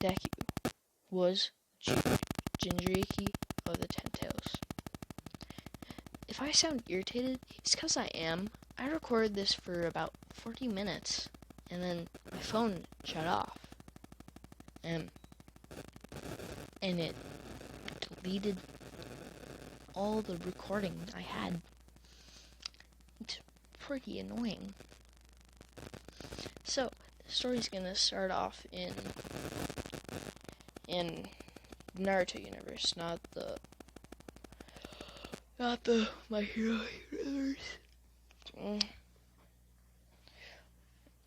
Deku was Jinchuriki of the Ten Tails. If I sound irritated, it's because I am. I recorded this for about 40 minutes, and then my phone shut off. And it deleted all the recording I had. It's pretty annoying. So, the story's gonna start off in Naruto universe, not the My Hero universe.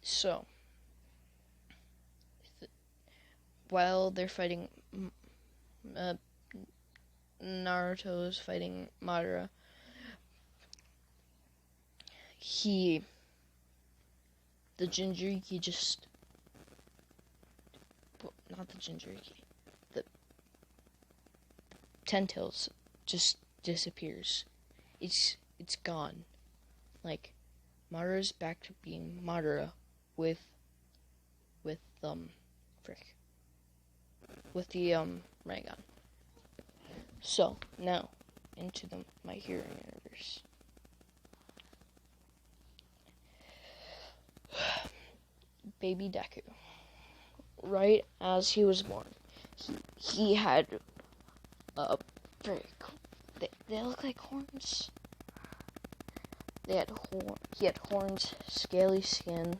So, while they're fighting, Naruto's fighting Madara, the Jinchuriki not the Jinchuriki, the Ten Tails just disappears. It's gone. Like, Madara's back to being Madara with the Rinnegan. So, now, into the My Hero universe. Baby Deku. Right as he was born, he had they look like horns. He had horns, scaly skin,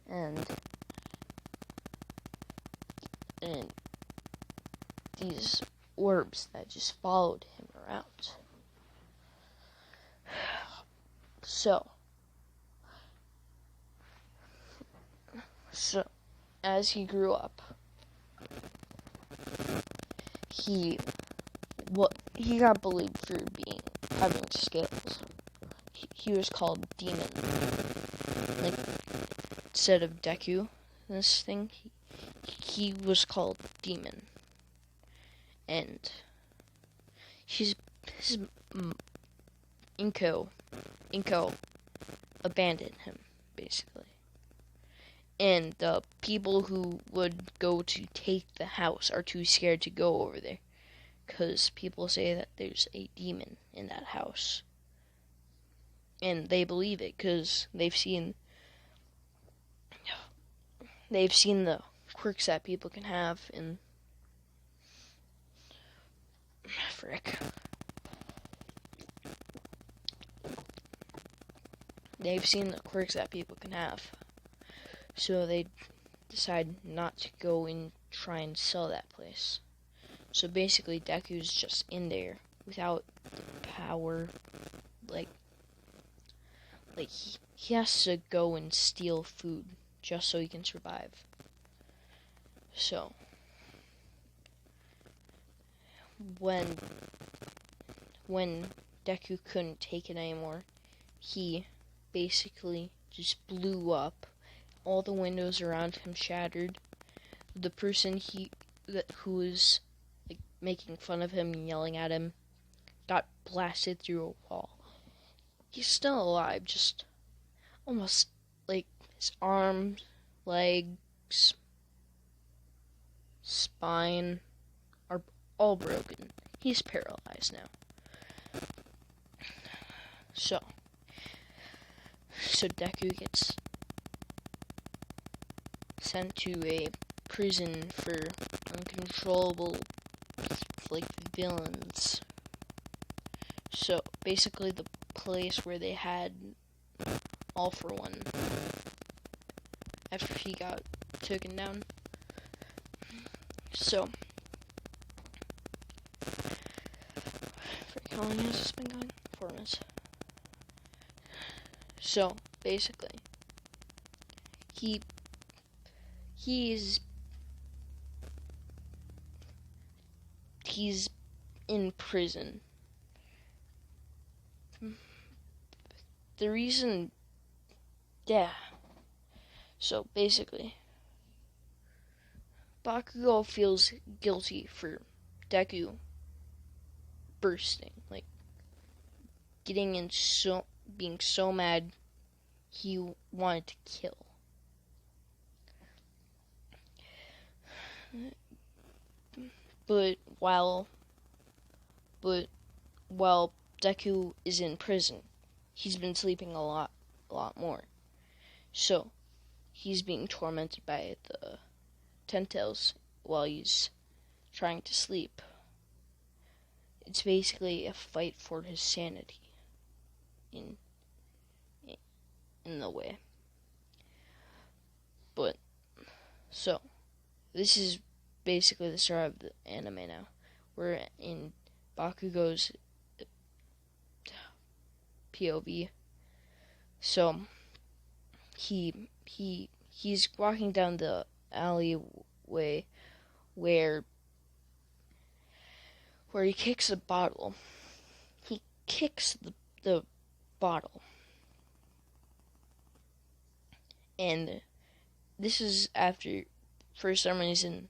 and these orbs that just followed him around. So as he grew up, he got bullied for having scales. He was called Demon. Like, instead of Deku, this thing, he was called Demon. And his Inko abandoned him, basically. And the people who would go to take the house are too scared to go over there, because people say that there's a demon in that house. And they believe it because they've seen the quirks that people can have in They've seen the quirks that people can have. So they decide not to go and try and sell that place. So basically, Deku's just in there without the power. Like he has to go and steal food just so he can survive. So when Deku couldn't take it anymore, he basically just blew up. All the windows around him shattered. The person who was making fun of him and yelling at him got blasted through a wall. He's still alive, just almost his arms, legs, spine are all broken. He's paralyzed now. So Deku gets sent to a prison for uncontrollable villains. So basically the place where they had All For One after he got taken down. So how long has this been going? 4 minutes. So basically he's in prison. The reason, so basically, Bakugo feels guilty for Deku bursting, being so mad he wanted to kill. but while Deku is in prison, he's been sleeping a lot more. So he's being tormented by the Ten-Tails while he's trying to sleep. It's basically a fight for his sanity in the way. But so this is basically the start of the anime now. We're in Bakugo's POV. So he's walking down the alleyway where he kicks a bottle. He kicks the bottle. And this is after, for some reason,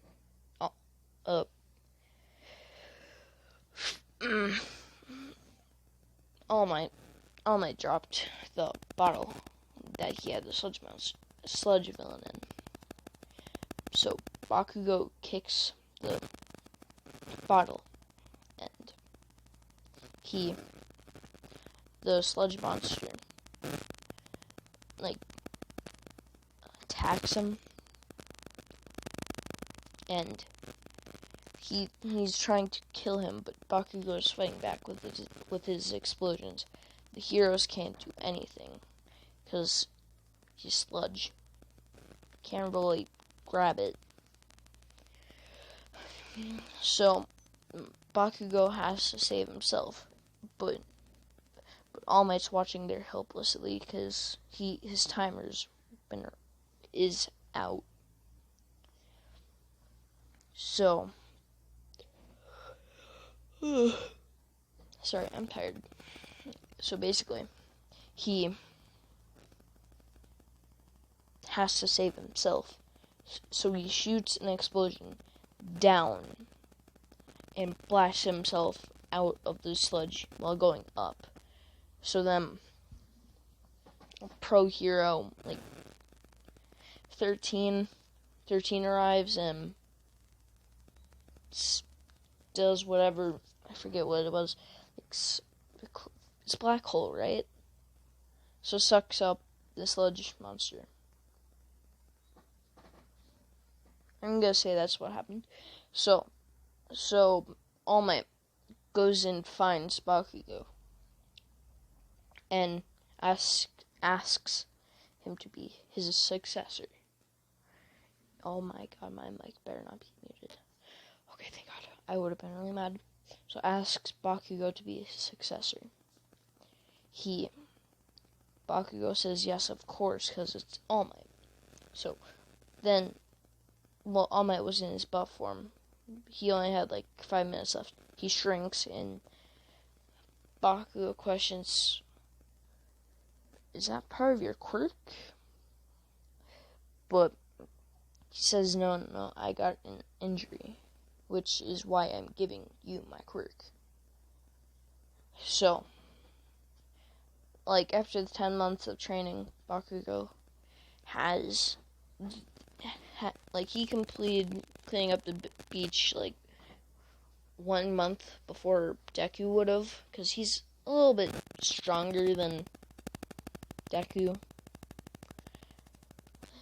All Might dropped the bottle that he had the sludge villain in. So Bakugo kicks the bottle, and the sludge monster, attacks him, and he's trying to kill him, but Bakugo is fighting back with his explosions. The heroes can't do anything because he's sludge. Can't really grab it. So Bakugo has to save himself, but All Might's watching there helplessly because his timer's is out. So sorry, I'm tired. So basically, he has to save himself. So he shoots an explosion down and blasts himself out of the sludge while going up. So then, pro hero, 13 arrives and does whatever, I forget what it was. It's black hole, right? So sucks up the sludge monster. I'm gonna say that's what happened. So All Might goes and finds Bakugo and asks him to be his successor. Oh my god, my mic better not be muted. Okay, thank god. I would have been really mad. So asks Bakugo to be his successor. Bakugo says yes, of course, because it's All Might. So then, All Might was in his buff form. He only had 5 minutes left. He shrinks, and Bakugo questions, is that part of your quirk? But he says, no, I got an injury, which is why I'm giving you my quirk. So, after the 10 months of training, Bakugo has, he completed cleaning up the beach, 1 month before Deku would have, because he's a little bit stronger than Deku.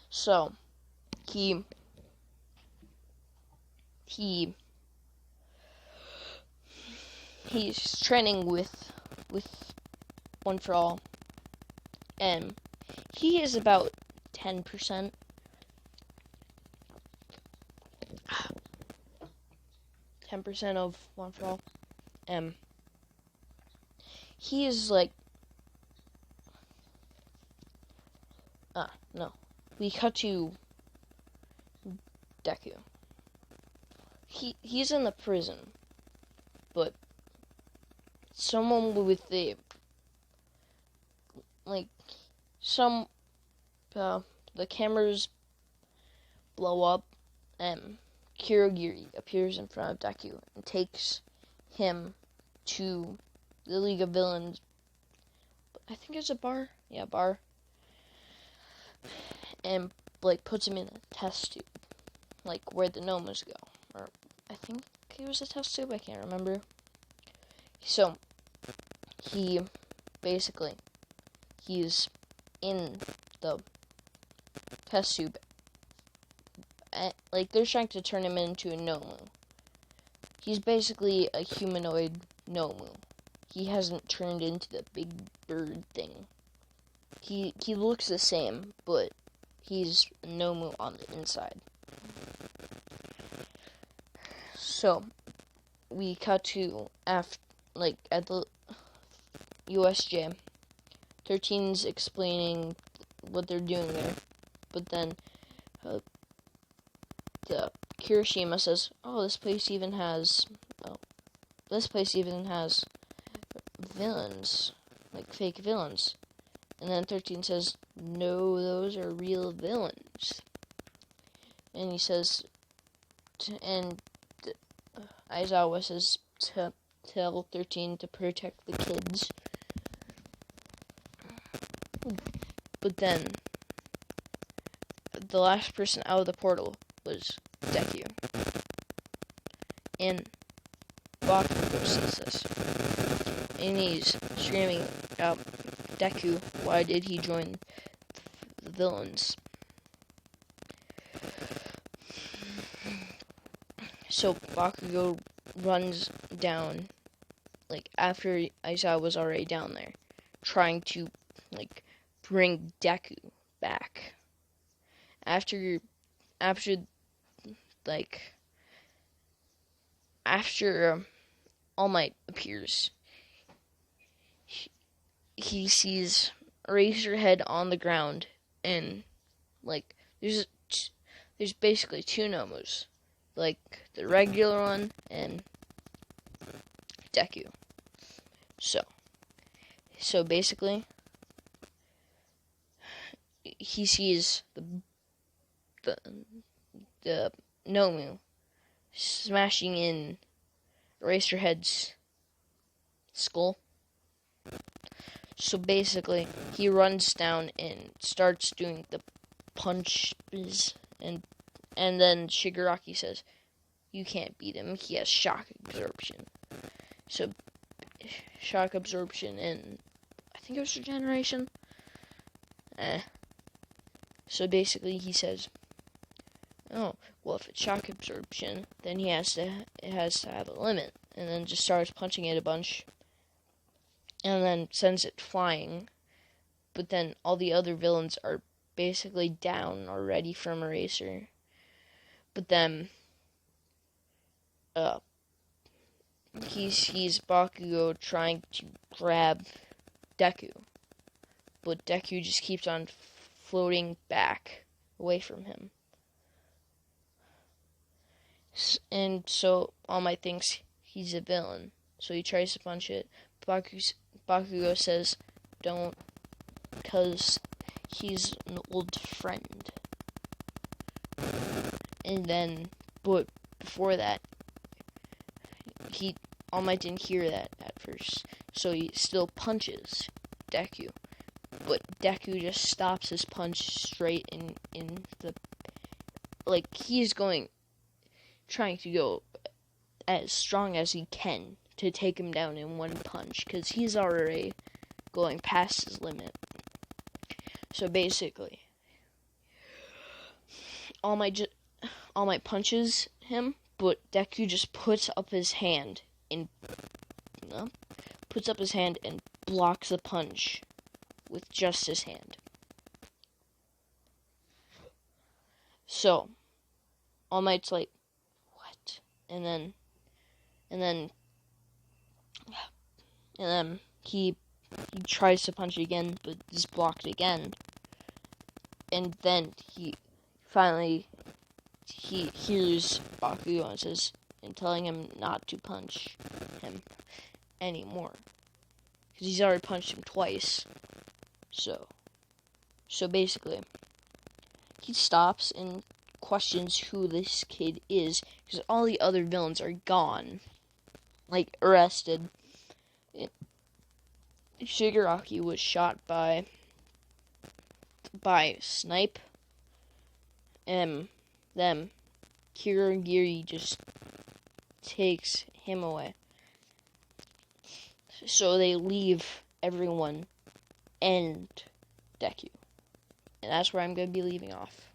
So, he's training with One for All, and he is about 10%. 10% of One for All. He is no. We cut to Deku. He's in the prison, but someone with the the cameras blow up, and Kirogiri appears in front of Deku and takes him to the League of Villains. I think it's a bar. Yeah, bar. And puts him in a test tube. like where the gnomes go, or I think it was a test tube. I can't remember. So he basically he's in the test tube. Like they're trying to turn him into a gnomu. He's basically a humanoid gnomu. He hasn't turned into the big bird thing. He looks the same, but he's a gnomu on the inside. So we cut to at the USJ. 13's explaining what they're doing there, but then the Kirishima says, "Oh, this place even has villains, like fake villains." And then 13 says, "No, those are real villains." And he says, and Aizawa says to tell 13 to protect the kids. But then, the last person out of the portal was Deku. And Bakugo sees this. And he's screaming out, "Deku, why did he join the villains?" So Bakugo runs down, like, after Aizawa was already down there, trying to, like, bring Deku back. After All Might appears, he sees Eraserhead on the ground, and, like, there's basically two Nomus, like, the regular one and Deku. So basically, he sees the Nomu smashing in Eraserhead's skull. So basically, he runs down and starts doing the punches, and then Shigaraki says, "You can't beat him, he has shock absorption." So, shock absorption and I think it was regeneration. So basically he says, "Oh, well, if it's shock absorption, then it has to have a limit," and then just starts punching it a bunch, and then sends it flying. But then all the other villains are basically down already from Eraser. But then, he sees Bakugo trying to grab Deku, but Deku just keeps on floating back away from him. And so All Might thinks he's a villain, so he tries to punch it. Bakugo says, "Don't, because he's an old friend." And then, but before that, All Might didn't hear that at first, so he still punches Deku. But Deku just stops his punch straight in the, like, he's trying to go as strong as he can to take him down in one punch, because he's already going past his limit. So basically, All Might punches him, but Deku just puts up his hand and blocks the punch with just his hand. So All Might's like, "What?" And then he tries to punch again, but is blocked again. And then he hears Bakugo and telling him not to punch him anymore, because he's already punched him twice. So basically, he stops and questions who this kid is, because all the other villains are gone, like, arrested. Shigaraki was shot by Snipe, them, Kirigiri just takes him away. So they leave everyone and Deku. And that's where I'm going to be leaving off.